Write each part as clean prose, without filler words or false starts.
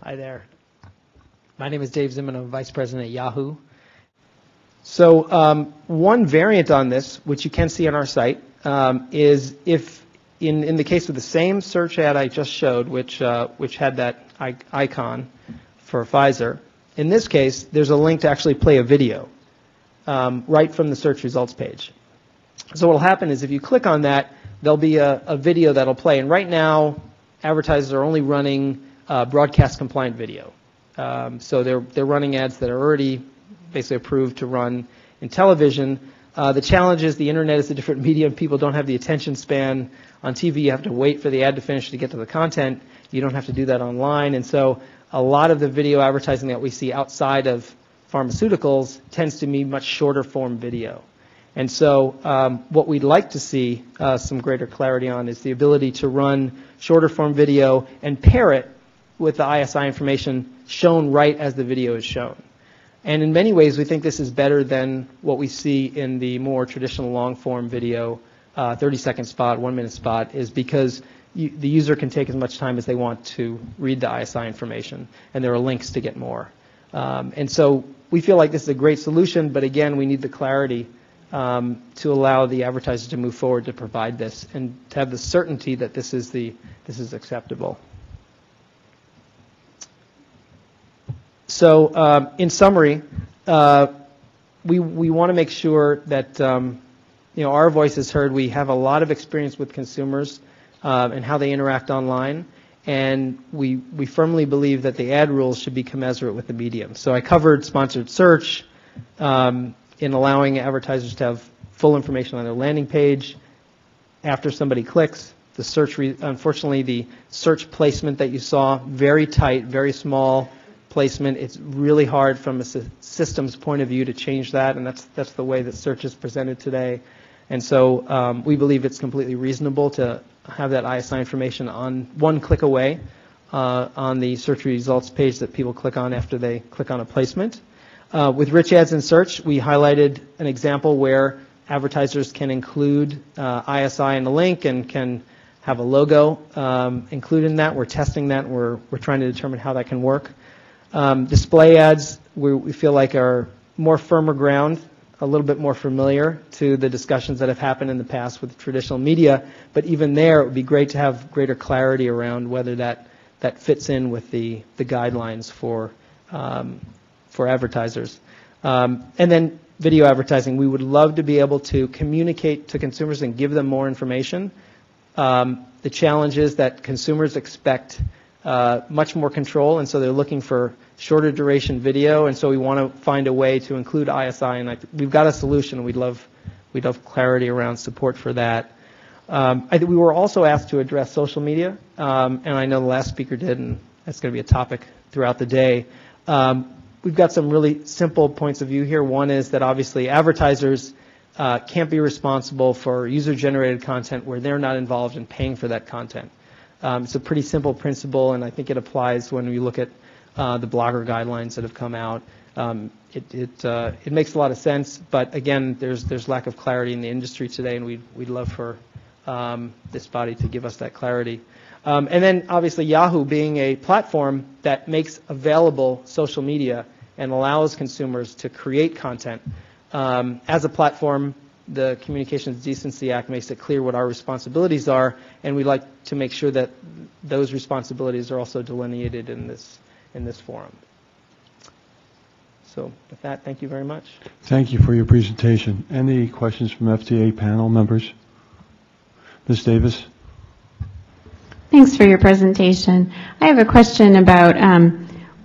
Hi there. My name is Dave Zinman. I'm Vice President at Yahoo. So one variant on this, which you can see on our site, is if in the case of the same search ad I just showed, which had that icon for Pfizer, in this case, there's a link to actually play a video right from the search results page. So what will happen is if you click on that, there'll be a video that'll play. And right now, advertisers are only running broadcast compliant video. So they're running ads that are already basically approved to run in television. The challenge is the internet is a different medium. People don't have the attention span. On TV, you have to wait for the ad to finish to get to the content. You don't have to do that online. And so a lot of the video advertising that we see outside of pharmaceuticals tends to be much shorter form video. And so what we'd like to see some greater clarity on is the ability to run shorter form video and pair it with the ISI information shown right as the video is shown. And in many ways, we think this is better than what we see in the more traditional long-form video, 30-second spot, 1-minute spot, is because the user can take as much time as they want to read the ISI information, and there are links to get more. And so we feel like this is a great solution, but again, we need the clarity to allow the advertiser to move forward to provide this and to have the certainty that this is acceptable. So in summary, we want to make sure that our voice is heard. We have a lot of experience with consumers and how they interact online, and we firmly believe that the ad rules should be commensurate with the medium. So I covered sponsored search in allowing advertisers to have full information on their landing page after somebody clicks. The search, unfortunately, the search placement that you saw, very tight, very small placement. It's really hard from a systems point of view to change that, and that's the way that search is presented today. And so we believe it's completely reasonable to have that ISI information on one click away on the search results page that people click on after they click on a placement. With rich ads in search, we highlighted an example where advertisers can include ISI in the link and can have a logo included in that. We're testing that. We're trying to determine how that can work. Display ads, we feel like are more firmer ground, a little bit more familiar to the discussions that have happened in the past with traditional media. But even there, it would be great to have greater clarity around whether that fits in with the guidelines for advertisers. And then video advertising, we would love to be able to communicate to consumers and give them more information. The challenge is that consumers expect much more control, and so they're looking for shorter duration video, and so we want to find a way to include ISI, and we've got a solution. We'd love clarity around support for that. I think we were also asked to address social media, and I know the last speaker did, and that's going to be a topic throughout the day. We've got some really simple points of view here. One is that obviously advertisers can't be responsible for user-generated content where they're not involved in paying for that content. It's a pretty simple principle, and I think it applies when we look at the blogger guidelines that have come out. It makes a lot of sense, but again, there's lack of clarity in the industry today, and we'd love for this body to give us that clarity. And then obviously Yahoo being a platform that makes available social media and allows consumers to create content. As a platform, the Communications Decency Act makes it clear what our responsibilities are, and we'd like to make sure that those responsibilities are also delineated in this forum. So with that, thank you very much. Thank you for your presentation. Any questions from FDA panel members? Ms. Davis? Thanks for your presentation. I have a question about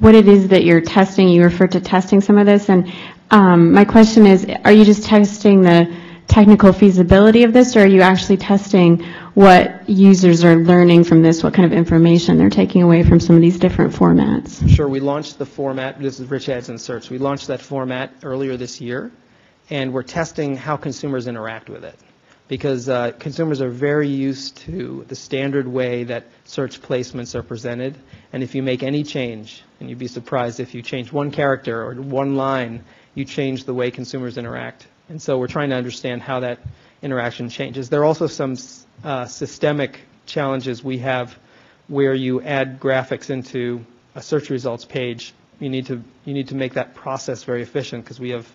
what it is that you're testing. You referred to testing some of this, and my question is, are you just testing the technical feasibility of this, or are you actually testing what users are learning from this, what kind of information they're taking away from some of these different formats? Sure, we launched the format, this is Rich Ads and Search, we launched that format earlier this year, and we're testing how consumers interact with it. Because consumers are very used to the standard way that search placements are presented, and if you make any change, and you'd be surprised if you change one character or one line, you change the way consumers interact. And so we're trying to understand how that interaction changes. There are also some systemic challenges we have where you add graphics into a search results page, you need to make that process very efficient, because we have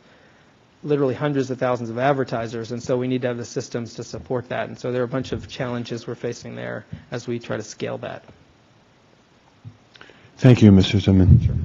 literally hundreds of thousands of advertisers, and so we need to have the systems to support that. And so there are a bunch of challenges we're facing there as we try to scale that. Thank you, Mr. Zinman. Sure.